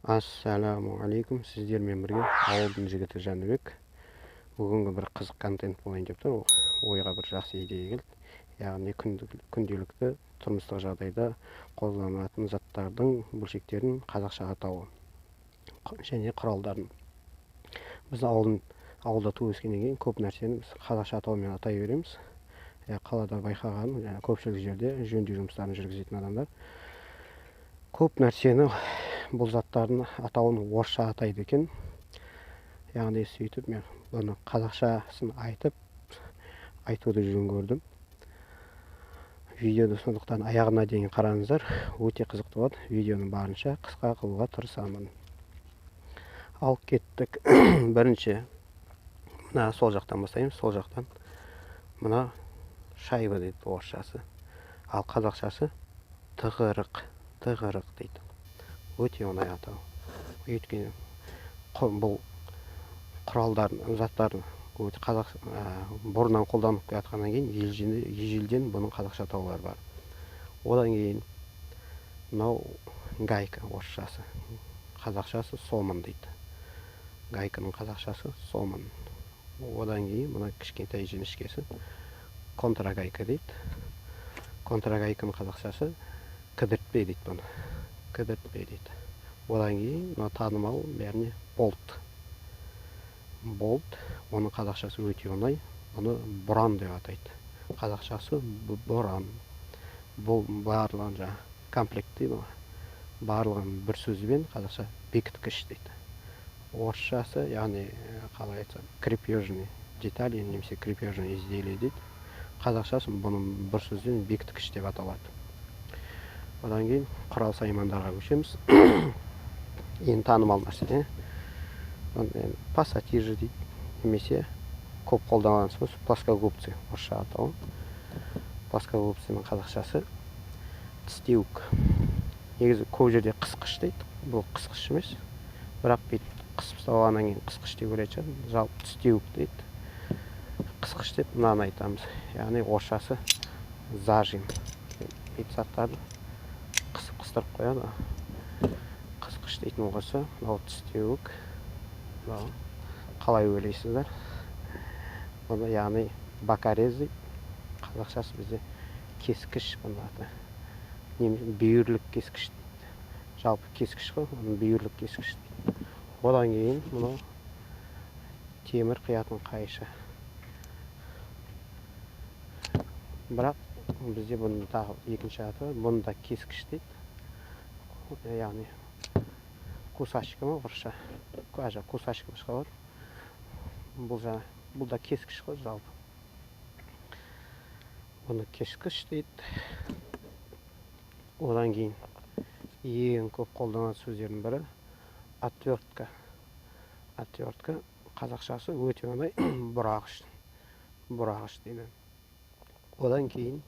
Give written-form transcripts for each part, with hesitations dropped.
Ассалаумағалейкум, сіздермен бірге ауылдың жігіті Жәнібек. Бүгінгі бір қызық контент болайын деп тұр. Ойға бір жақсы идея келді. Яғни күнделікті тұрмыстық жағдайда қолданылатын заттардың бөлшектерін қазақшаға атауы және құралдарын. Біз ауылда туып өскеннен кейін көп нәрсені біз қазақша атаумен атай береміз. Қалада байқағаным, көпшілік жерде жөндеу жұмыстарын жүргізетін адамдар көп нәрсені, бұл заттардың атауын орысша атайды екен. Яғни сөйтіп мен бұны қазақшасын айтуды жөн көрдім. Видеоды сондықтан аяғына дейін қараңыздар, өте қызықты болады. Видеоны барынша қысқа қылуға тырысамын. Ал кеттік. Бірінші мына сол жақтан бастаймыз. Сол жақтан мына шайба дейді орысшасы. Ал қазақшасы тығырық дейді. Өте оңай атау. Өйткені бұл құралдардың, заттардың бұрыннан қолданып жатқаннан кейін ежелден бұның қазақша атаулары бар. Одан кейін мынау гайка орысшасы, қазақшасы сомын дейді. Гайканың қазақшасы сомын. Одан кейін мына кішкентай жіңішкесі контрагайка дейді. Контрагайканың қазақшасы кідіртпе дейді бұны. Кідіртпе дейді. Одан кейін мына танымал бәріне болт. Болт, оның қазақшасы өте оңай. Оны бұран деп атайды. Қазақшасы бұран. Бұл барлығын комплект дейді. Барлығын бір сөзбен қазақша бекіткіш дейді. Орысшасы, яғни қалай айтсам, крепежный деталь немесе крепежный изделие дейді. Қазақшасы бұның бір сөзбен бекіткіш деп аталады. Одан кейін құрал саймандарға көшеміз. Ең танымал нәрсе, пассатижі дейді, немесе көп қолданған сөз плоскогубцы орысша атауы. Плоскогубцының қазақшасы тістеуік. Негізі көп жерде қысқыш дейді. Бұл қысқыш емес, бірақ бүйтіп қысып ұстағаннан кейін қысқыш деп ойлайтын шығар. Жалпы тістеуік дейді. Қысқыш деп мынаны айтамыз. Яғни орысшасы зажим. Бүйтіп заттарды қыстырып қояды. Қысқыш дейтін болса, мынау тістеуік. Қалай ойлайсыздар? Бұны яғни бакарез дейді. Қазақшасы бізде кескіш бұның аты. Бүйірлік кескіш дейді. Жалпы кескіш қой, оның бүйірлік кескіш дейді. Одан кейін мынау темір қиятын қайшы. Бірақ бізде бұның тағы екінші аты, бұны да кескіш дейді. Яғни кусачка ма орысша? Кусачка шығар. Бұл да кескіш қой жалпы. Бұны кескіш дейді. Одан кейін ең көп қолданған сөздердің бірі отвертка. Отвертка қазақшасы өте оңай, бұрағыш. Бұрағыш дейді. Одан кейін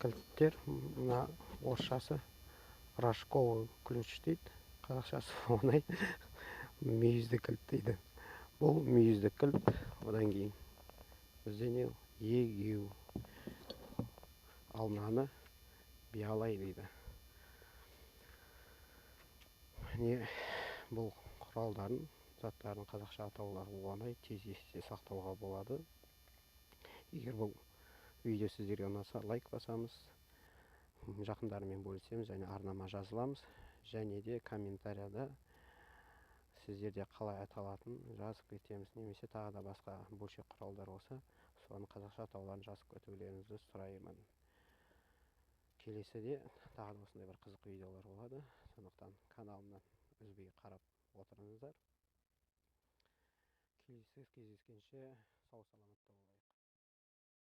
кілттер, мына орысшасы рожковый ключ дейді. Қазақшасы оңай, мүйізді кілт дейді. Бұл мүйізді кілт. Одан кейін бізде не? Егеу. Ал мынаны биялай дейді. Бұл құралдардың, заттардың қазақша атаулары оңай, тез есте сақтауға болады. Егер бұл видео сіздерге ұнаса, лайк басамыз, жақындармен бөлісеміз, және арнама жазыламыз, және де комментарияда сіздерде қалай аталатын жазып кетеміз, немесе тағы да басқа бөлшек құралдар болса, соның қазақша атауларын жазып кетулеріңізді сұраймын. Келесіде тағы да осындай бір қызық видеолар болады. Сондықтан каналымнан үзбей қарап отырыңыздар. Келесі кездескенше сау саламатта болайық.